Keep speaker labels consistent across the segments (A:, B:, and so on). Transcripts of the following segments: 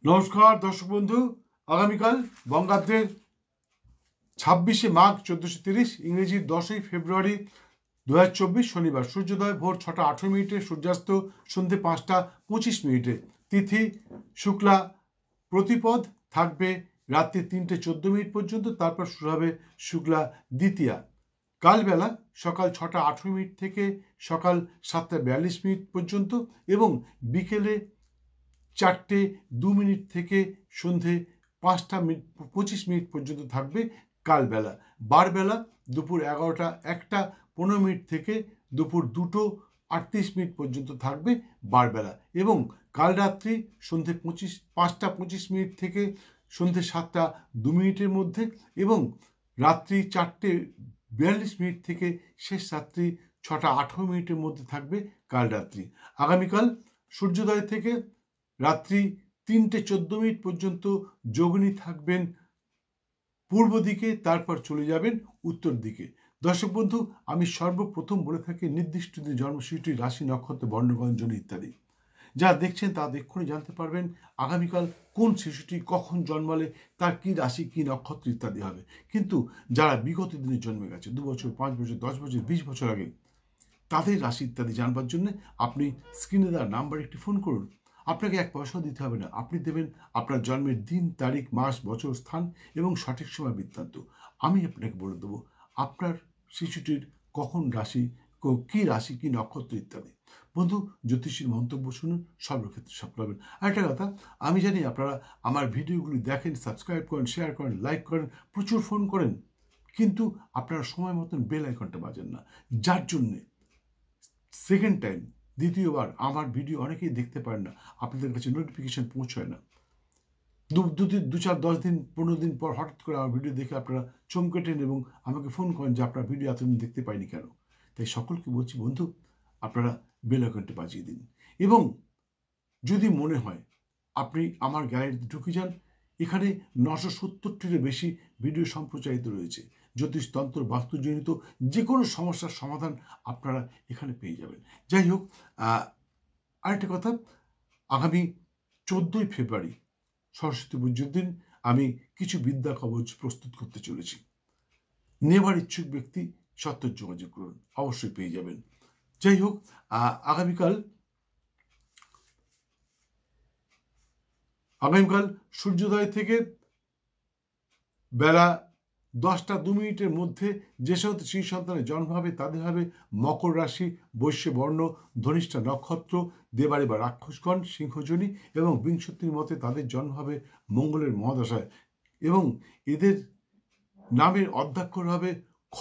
A: নমস্কার দর্শক বন্ধু। আগামীকাল বঙ্গাব্দের 26শে মাঘ 1430, ইংরেজির 10ই ফেব্রুয়ারি 2024 শনিবার। সূর্যোদয় ভোর 6টা 18 মিনিটে, সূর্যাস্ত সন্ধে 5টা 25 মিনিটে। তিথি শুক্লা প্রতিপদ, থাকবে রাত্রি 3টে 14 মিনিট পর্যন্ত, তারপর শুরু হবে শুক্লা দ্বিতীয়া। কালবেলা সকাল 6টা 18 মিনিট থেকে সকাল 7টা 42 মিনিট পর্যন্ত এবং বিকেলে 4টে 2 মিনিট থেকে সন্ধে 5টা 25 মিনিট পর্যন্ত থাকবে কালবেলা। বারবেলা দুপুর 11টা 1টা 15 মিনিট থেকে দুপুর 2টো 38 মিনিট পর্যন্ত থাকবে বারবেলা। এবং কাল রাত্রি সন্ধে 5টা 25 মিনিট থেকে সন্ধে 7টা 2 মিনিটের মধ্যে এবং রাত্রি 4টে 42 মিনিট থেকে শেষ রাত্রি 6টা 18 মিনিটের মধ্যে থাকবে কাল রাত্রি। আগামীকাল সূর্যোদয় থেকে রাত্রি 3টে 14 মিনিট পর্যন্ত যোগিনী থাকবেন পূর্ব দিকে, তারপর চলে যাবেন উত্তর দিকে। দর্শক বন্ধু, আমি সর্বপ্রথম বলে থাকি নির্দিষ্ট দিন জন্মসূচি, রাশি, নক্ষত্র, বর্ণগঞ্জন ইত্যাদি যা দেখছেন তা এক্ষুনি জানতে পারবেন আগামীকাল কোন শিশুটি কখন জন্মালে তার কি রাশি, কি নক্ষত্র ইত্যাদি হবে। কিন্তু যারা বিগত দিনে জন্মে গেছে 2 বছর, 5 বছর, 10 বছর, 20 বছর আগে, তাদের রাশি ইত্যাদি জানবার জন্য আপনি স্ক্রিনে দেওয়া নাম্বার একটি ফোন করুন। আপনাকে এক পয়সাও দিতে হবে না। আপনি দেবেন আপনার জন্মের দিন, তারিখ, মাস, বছর, স্থান এবং সঠিক সময় বৃত্তান্ত। আমি আপনাকে বলে দেবো আপনার শিশুটির কখন রাশি, কি রাশি, কি নক্ষত্র ইত্যাদি। বন্ধু, জ্যোতিষীর মন্তব্য শুনুন, সর্বক্ষেত্রে সফল হবেন। আরেকটা কথা, আমি জানি আপনারা আমার ভিডিওগুলি দেখেন, সাবস্ক্রাইব করেন, শেয়ার করেন, লাইক করেন, প্রচুর ফোন করেন, কিন্তু আপনারা সময় মতন বেল আইকনটা বাজেন না, যার জন্যে সেকেন্ড টাইম, দ্বিতীয়বার আমার ভিডিও অনেকেই দেখতে পারেন না, আপনাদের কাছে নোটিফিকেশন পৌঁছয় না। 2-4-10 দিন 15 দিন পর হঠাৎ করে আমার ভিডিও দেখে আপনারা চমকেটেন এবং আমাকে ফোন করেন যে আপনার ভিডিও এতদিন দেখতে পাইনি কেন। তাই সকলকে বলছি বন্ধু, আপনারা বেল আইকনটা বাজিয়ে দিন। এবং যদি মনে হয় আপনি আমার গ্যালারিতে ঢুকে যান, এখানে 970টিরও বেশি ভিডিও সম্প্রচারিত রয়েছে। জ্যোতিষতন্ত্র, বাস্তুজনিত যে কোনো সমস্যার সমাধান আপনারা এখানে পেয়ে যাবেন। যাই হোক, আরেকটা কথা, আগামী 14ই ফেব্রুয়ারি সরস্বতী পুজোর দিন আমি কিছু বিদ্যা কবচ প্রস্তুত করতে চলেছি। নেবার ইচ্ছুক ব্যক্তি সত্ত্বর যোগাযোগ করুন, অবশ্যই পেয়ে যাবেন। যাই হোক, আগামীকাল সূর্যোদয় থেকে বেলা 10টা 2 মিনিটের মধ্যে যে সমস্ত শ্রী সন্তানের জন্ম হবে তাদের হবে মকর রাশি, বৈশ্য বর্ণ, ধনিষ্ঠা নক্ষত্র, দেবাড়ি বা রাক্ষসগণ, সিংহজনী এবং বিংশতির মতে তাদের জন্ম হবে মঙ্গলের মহাদশায় এবং এদের নামের অধ্যাক্ষর হবে খ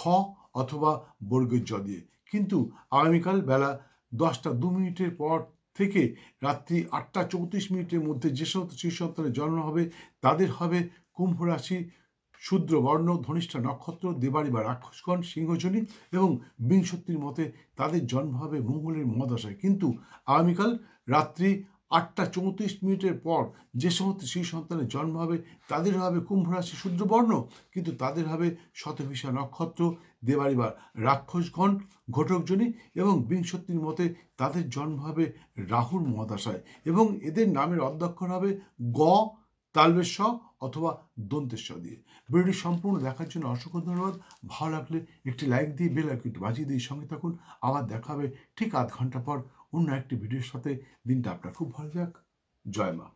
A: অথবা বর্গের জ দিয়ে। কিন্তু আগামীকাল বেলা 10টা 2 মিনিটের পর থেকে রাত্রি 8টা 34 মিনিটের মধ্যে যে সমস্ত শ্রী সন্তানের জন্ম হবে তাদের হবে কুম্ভ রাশি, শূদ্র বর্ণ, ধনিষ্ঠা নক্ষত্র, দেবাড়ি বা রাক্ষসগণ, সিংহজনী এবং বিংশতির মতে তাদের জন্ম হবে মঙ্গলের মহাদশায়। কিন্তু আগামীকাল রাত্রি 8টা 34 মিনিটের পর যে সমস্ত শ্রী সন্তানের জন্ম হবে তাদের হবে কুম্ভ রাশি, শূদ্র বর্ণ, কিন্তু তাদের হবে শতভিষা নক্ষত্র, দেবাড়ি বা রাক্ষসগণ, ঘটকজনী এবং বিংশতির মতে তাদের জন্ম হবে রাহুর মহাদশায় এবং এদের নামের অধ্যক্ষর হবে গ, তালবেশ্বর অথবা দন্তেশ্বর দিয়ে। ভিডিওটি সম্পূর্ণ দেখার জন্য অসংখ্য ধন্যবাদ। ভালো লাগলে একটি লাইক দিয়ে বেল আইকনটি বাজিয়ে দিয়ে সঙ্গে থাকুন। আবার দেখা হবে ঠিক আধ ঘন্টা পর অন্য একটি ভিডিওর সাথে। দিনটা আপনার খুব ভালো যাক। জয় মা।